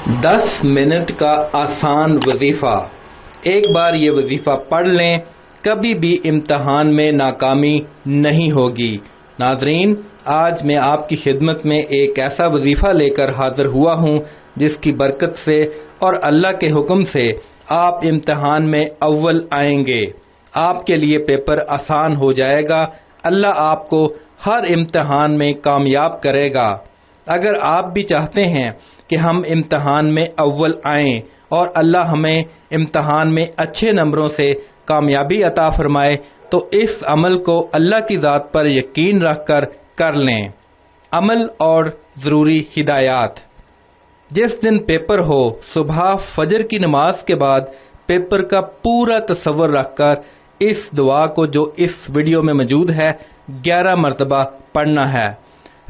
10 minute کا آسان وظیفہ۔ ایک بار یہ وظیفہ پڑھ لیں، کبھی بھی امتحان میں ناکامی نہیں ہوگی۔ ناظرین، آج میں آپ کی خدمت میں ایک ایسا وظیفہ لے کر حاضر ہوا ہوں جس کی برکت سے اور اللہ کے حکم سے آپ امتحان میں اول آئیں گے۔ آپ کے لیے پیپر آسان ہو جائے گا۔ اللہ آپ کو ہر امتحان میں کامیاب کرے گا۔ اگر آپ بھی چاہتے ہیں کہ ہم امتحان میں اول آئیں اور اللہ ہمیں امتحان میں اچھے نمبروں سے کامیابی عطا فرمائے تو اس عمل کو اللہ کی ذات پر یقین رکھ کر لیں۔ عمل اور ضروری ہدایات۔ جس دن پیپر ہو، صبح فجر کی نماز کے بعد پیپر کا پورا تصور رکھ کر اس دعا کو جو اس ویڈیو میں موجود ہے 11 مرتبہ پڑھنا ہے۔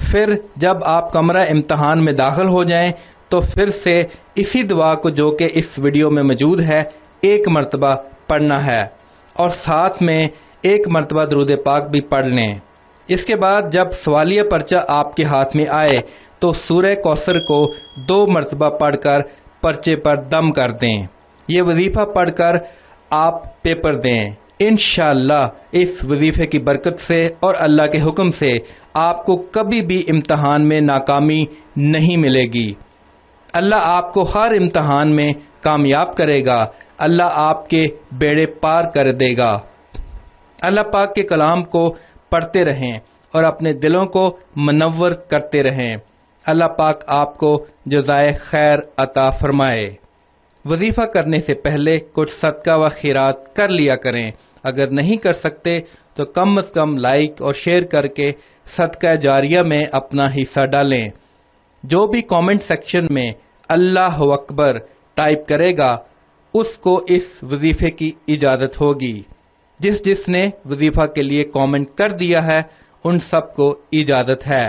پھر جب آپ کمرہ امتحان میں داخل ہو جائیں تو پھر سے اسی دعا کو جو کہ اس ویڈیو میں موجود ہے 1 مرتبہ پڑھنا ہے اور ساتھ میں 1 مرتبہ درود پاک بھی پڑھ لیں۔ اس کے بعد جب سوالیہ پرچہ آپ کے ہاتھ میں آئے تو سورہ کوثر کو 2 مرتبہ پڑھ کر پرچے پر دم کر دیں۔ یہ وظیفہ پڑھ کر آپ پیپر دیں۔ انشاءاللہ اس وظیفے کی برکت سے اور اللہ کے حکم سے آپ کو کبھی بھی امتحان میں ناکامی نہیں ملے گی۔ اللہ آپ کو ہر امتحان میں کامیاب کرے گا۔ اللہ آپ کے بیڑے پار کر دے گا۔ اللہ پاک کے کلام کو پڑھتے رہیں اور اپنے دلوں کو منور کرتے رہیں۔ اللہ پاک آپ کو جزائے خیر عطا فرمائے۔ وظیفہ کرنے سے پہلے کچھ صدقہ و خیرات کر لیا کریں۔ اگر نہیں کر سکتے تو کم از کم لائک اور شیئر کر کے صدقہ جاریہ میں اپنا حصہ ڈالیں۔ جو بھی کامنٹ سیکشن میں اللہ اکبر ٹائپ کرے گا اس کو اس وظیفے کی اجازت ہوگی۔ جس نے وظیفہ کے لیے کامنٹ کر دیا ہے ان سب کو اجازت ہے۔